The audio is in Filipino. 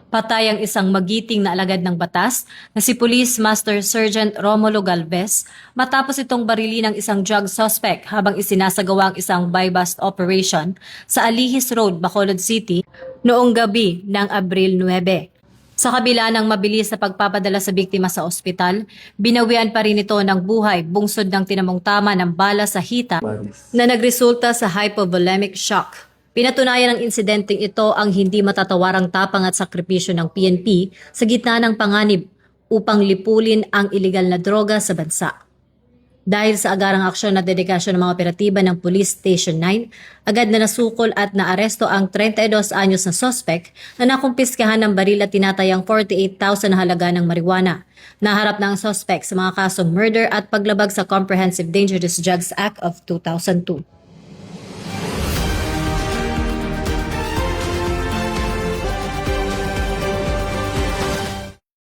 Patay ang isang magiting na alagad ng batas na si Police Master Sergeant Romulo Galvez matapos itong barili ng isang drug suspect habang isinasagawa ang isang buy-bust operation sa Alihis Road, Bacolod City noong gabi ng Abril 9. Sa kabila ng mabilis na pagpapadala sa biktima sa ospital, binawian pa rin ito ng buhay bungsod ng tinamong tama ng bala sa hita na nagresulta sa hypovolemic shock. Pinatunayan ng insidenteng ito ang hindi matatawarang tapang at sakripisyo ng PNP sa gitna ng panganib upang lipulin ang ilegal na droga sa bansa. Dahil sa agarang aksyon at dedikasyon ng mga operatiba ng Police Station 9, agad na nasukol at naaresto ang 32 anyos na suspect na nakumpiskahan ng baril at tinatayang 48,000 na halaga ng marijuana. Naharap na ang suspect sa mga kasong murder at paglabag sa Comprehensive Dangerous Drugs Act of 2002.